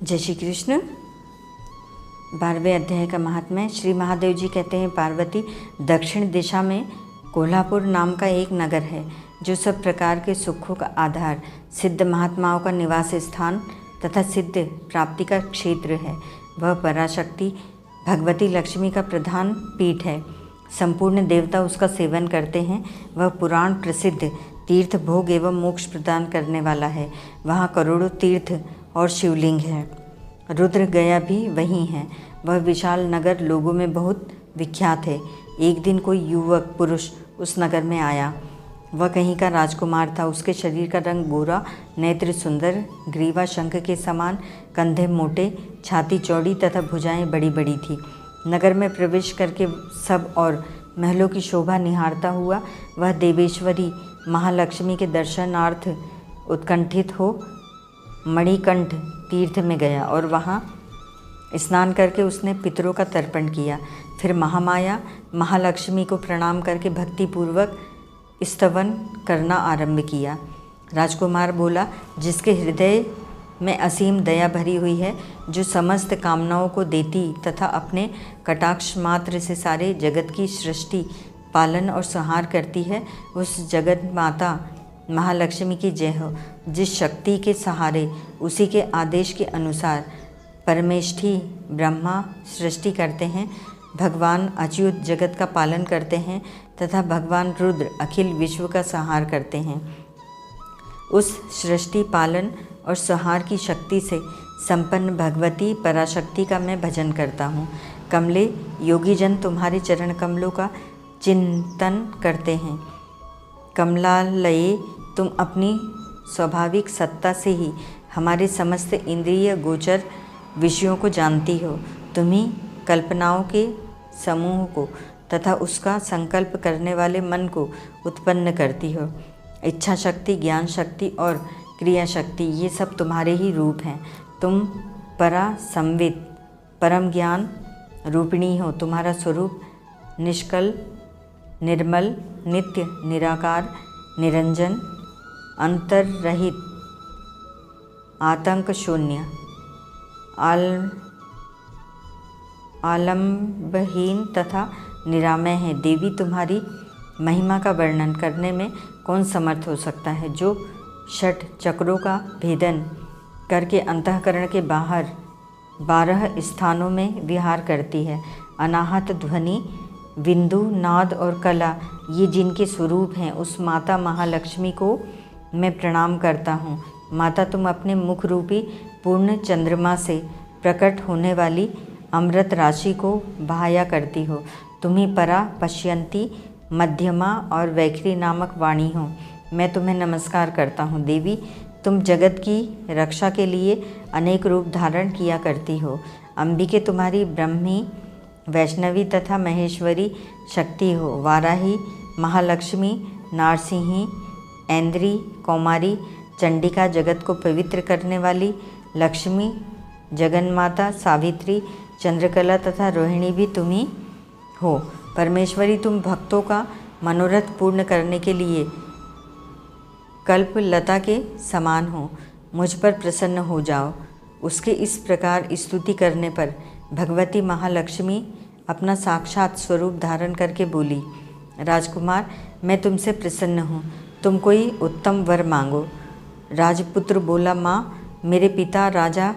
जय श्री कृष्ण। 12वें अध्याय का महात्म्य। श्री महादेव जी कहते हैं, पार्वती, दक्षिण दिशा में कोल्हापुर नाम का एक नगर है जो सब प्रकार के सुखों का आधार, सिद्ध महात्माओं का निवास स्थान तथा सिद्ध प्राप्ति का क्षेत्र है। वह पराशक्ति भगवती लक्ष्मी का प्रधान पीठ है। संपूर्ण देवता उसका सेवन करते हैं। वह पुराण प्रसिद्ध तीर्थ भोग एवं मोक्ष प्रदान करने वाला है। वहाँ करोड़ों तीर्थ और शिवलिंग है। रुद्र गया भी वहीं है। वह विशाल नगर लोगों में बहुत विख्यात है। एक दिन कोई युवक पुरुष उस नगर में आया। वह कहीं का राजकुमार था। उसके शरीर का रंग गोरा, नेत्र सुंदर, ग्रीवा शंख के समान, कंधे मोटे, छाती चौड़ी तथा भुजाएं बड़ी बड़ी थी। नगर में प्रवेश करके सब और महलों की शोभा निहारता हुआ वह देवेश्वरी महालक्ष्मी के दर्शनार्थ उत्कंठित हो मणिकंठ तीर्थ में गया और वहाँ स्नान करके उसने पितरों का तर्पण किया। फिर महामाया महालक्ष्मी को प्रणाम करके भक्तिपूर्वक स्तवन करना आरंभ किया। राजकुमार बोला, जिसके हृदय में असीम दया भरी हुई है, जो समस्त कामनाओं को देती तथा अपने कटाक्ष मात्र से सारे जगत की सृष्टि, पालन और संहार करती है, उस जगत माता महालक्ष्मी की जय हो। जिस शक्ति के सहारे उसी के आदेश के अनुसार परमेष्ठी ब्रह्मा सृष्टि करते हैं, भगवान अच्युत जगत का पालन करते हैं तथा भगवान रुद्र अखिल विश्व का संहार करते हैं, उस सृष्टि पालन और संहार की शक्ति से संपन्न भगवती पराशक्ति का मैं भजन करता हूँ। कमले, योगी जन तुम्हारे चरण कमलों का चिंतन करते हैं। कमलालये, तुम अपनी स्वाभाविक सत्ता से ही हमारे समस्त इंद्रिय गोचर विषयों को जानती हो। तुम ही कल्पनाओं के समूह को तथा उसका संकल्प करने वाले मन को उत्पन्न करती हो। इच्छा शक्ति, ज्ञान शक्ति और क्रिया शक्ति, ये सब तुम्हारे ही रूप हैं। तुम परा संवित परम ज्ञान रूपिणी हो। तुम्हारा स्वरूप निष्कल, निर्मल, नित्य, निराकार, निरंजन, अंतररहित, आतंक शून्य, आलंबहीन तथा निरामय है। देवी, तुम्हारी महिमा का वर्णन करने में कौन समर्थ हो सकता है, जो षट चक्रों का भेदन करके अंतःकरण के बाहर 12 स्थानों में विहार करती है। अनाहत ध्वनि, बिंदु, नाद और कला, ये जिनके स्वरूप हैं, उस माता महालक्ष्मी को मैं प्रणाम करता हूँ। माता, तुम अपने मुख रूपी पूर्ण चंद्रमा से प्रकट होने वाली अमृत राशि को बहाया करती हो। तुम ही परा, पश्यंती, मध्यमा और वैखरी नामक वाणी हो। मैं तुम्हें नमस्कार करता हूँ। देवी, तुम जगत की रक्षा के लिए अनेक रूप धारण किया करती हो। अंबिके, तुम्हारी ब्रह्मी, वैष्णवी तथा महेश्वरी शक्ति हो। वाराही, महालक्ष्मी, नारसिंही, ऐन्द्री, कौमारी, चंडिका, जगत को पवित्र करने वाली लक्ष्मी, जगन्माता, सावित्री, चंद्रकला तथा रोहिणी भी तुम ही हो। परमेश्वरी, तुम भक्तों का मनोरथ पूर्ण करने के लिए कल्पलता के समान हो। मुझ पर प्रसन्न हो जाओ। उसके इस प्रकार स्तुति करने पर भगवती महालक्ष्मी अपना साक्षात स्वरूप धारण करके बोली, राजकुमार, मैं तुमसे प्रसन्न हूँ। तुम कोई उत्तम वर मांगो। राजपुत्र बोला, माँ, मेरे पिता राजा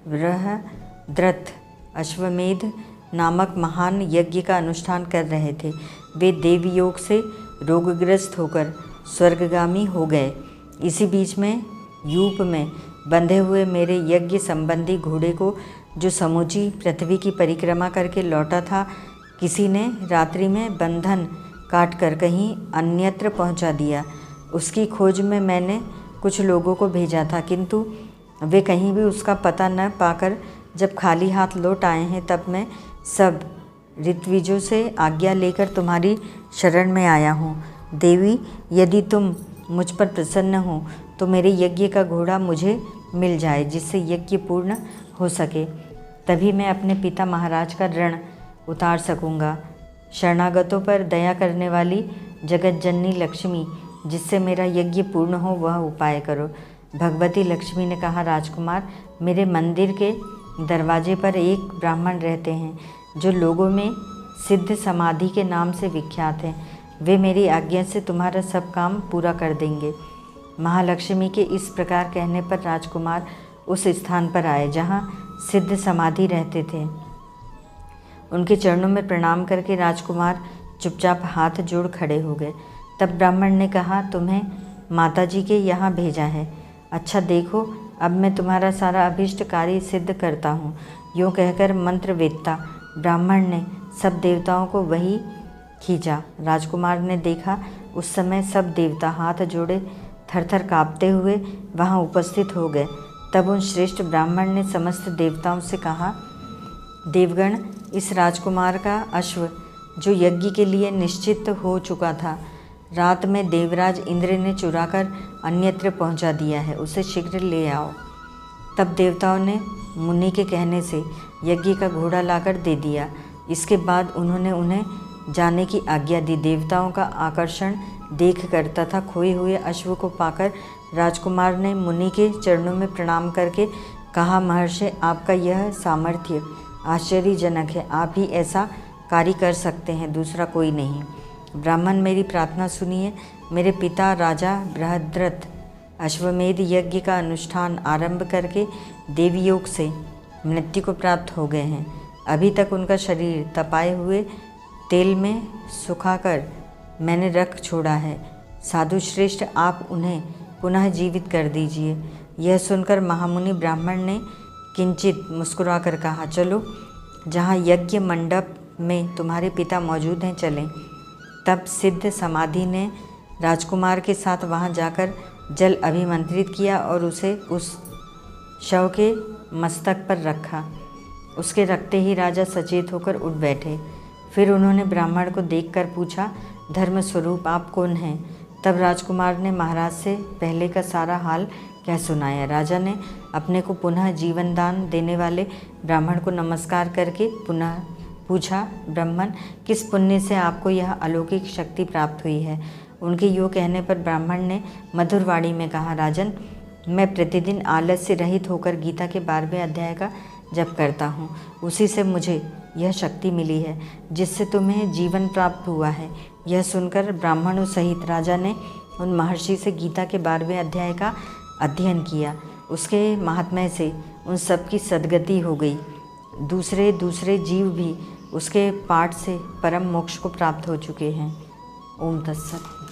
बृहद्रथ अश्वमेध नामक महान यज्ञ का अनुष्ठान कर रहे थे। वे देवयोग से रोगग्रस्त होकर स्वर्गगामी हो गए। इसी बीच में यूप में बंधे हुए मेरे यज्ञ संबंधी घोड़े को, जो समूची पृथ्वी की परिक्रमा करके लौटा था, किसी ने रात्रि में बंधन काट कर कहीं अन्यत्र पहुंचा दिया। उसकी खोज में मैंने कुछ लोगों को भेजा था, किंतु वे कहीं भी उसका पता न पाकर जब खाली हाथ लौट आए हैं, तब मैं सब ऋत्विजों से आज्ञा लेकर तुम्हारी शरण में आया हूँ। देवी, यदि तुम मुझ पर प्रसन्न हो तो मेरे यज्ञ का घोड़ा मुझे मिल जाए, जिससे यज्ञ पूर्ण हो सके। तभी मैं अपने पिता महाराज का ऋण उतार सकूँगा। शरणागतों पर दया करने वाली जगत जननी लक्ष्मी, जिससे मेरा यज्ञ पूर्ण हो, वह उपाय करो। भगवती लक्ष्मी ने कहा, राजकुमार, मेरे मंदिर के दरवाजे पर एक ब्राह्मण रहते हैं जो लोगों में सिद्ध समाधि के नाम से विख्यात हैं। वे मेरी आज्ञा से तुम्हारा सब काम पूरा कर देंगे। महालक्ष्मी के इस प्रकार कहने पर राजकुमार उस स्थान पर आए जहाँ सिद्ध समाधि रहते थे। उनके चरणों में प्रणाम करके राजकुमार चुपचाप हाथ जोड़ खड़े हो गए। तब ब्राह्मण ने कहा, तुम्हें माताजी के यहाँ भेजा है। अच्छा देखो, अब मैं तुम्हारा सारा अभीष्ट कार्य सिद्ध करता हूँ। यूँ कहकर मंत्रवेत्ता ब्राह्मण ने सब देवताओं को वही खींचा। राजकुमार ने देखा उस समय सब देवता हाथ जोड़े थरथर काँपते हुए वहाँ उपस्थित हो गए। तब उन श्रेष्ठ ब्राह्मण ने समस्त देवताओं से कहा, देवगण, इस राजकुमार का अश्व जो यज्ञ के लिए निश्चित हो चुका था, रात में देवराज इंद्र ने चुराकर अन्यत्र पहुंचा दिया है। उसे शीघ्र ले आओ। तब देवताओं ने मुनि के कहने से यज्ञ का घोड़ा लाकर दे दिया। इसके बाद उन्होंने उन्हें जाने की आज्ञा दी। देवताओं का आकर्षण देखकर तथा खोए हुए अश्व को पाकर राजकुमार ने मुनि के चरणों में प्रणाम करके कहा, महर्षि, आपका यह सामर्थ्य आश्चर्यजनक है। आप ही ऐसा कार्य कर सकते हैं, दूसरा कोई नहीं। ब्राह्मण, मेरी प्रार्थना सुनिए। मेरे पिता राजा बृहद्रथ अश्वमेध यज्ञ का अनुष्ठान आरंभ करके देवयोग से मृत्यु को प्राप्त हो गए हैं। अभी तक उनका शरीर तपाए हुए तेल में सुखाकर मैंने रख छोड़ा है। साधु श्रेष्ठ, आप उन्हें पुनः जीवित कर दीजिए। यह सुनकर महामुनि ब्राह्मण ने किंचित मुस्कुराकर कहा, चलो, जहाँ यज्ञ मंडप में तुम्हारे पिता मौजूद हैं चलें। तब सिद्ध समाधि ने राजकुमार के साथ वहां जाकर जल अभिमंत्रित किया और उसे उस शव के मस्तक पर रखा। उसके रखते ही राजा सचेत होकर उठ बैठे। फिर उन्होंने ब्राह्मण को देखकर पूछा, धर्म स्वरूप आप कौन हैं? तब राजकुमार ने महाराज से पहले का सारा हाल कह सुनाया। राजा ने अपने को पुनः जीवन दान देने वाले ब्राह्मण को नमस्कार करके पुनः पूछा, ब्राह्मण, किस पुण्य से आपको यह अलौकिक शक्ति प्राप्त हुई है? उनके यूँ कहने पर ब्राह्मण ने मधुर वाणी में कहा, राजन, मैं प्रतिदिन आलस्य रहित होकर गीता के 12वें अध्याय का जप करता हूँ। उसी से मुझे यह शक्ति मिली है जिससे तुम्हें जीवन प्राप्त हुआ है। यह सुनकर ब्राह्मणों सहित राजा ने उन महर्षि से गीता के 12वें अध्याय का अध्ययन किया। उसके महात्म्य से उन सब की सद्गति हो गई। दूसरे दूसरे जीव भी उसके पाठ से परम मोक्ष को प्राप्त हो चुके हैं। ओम तत्सत।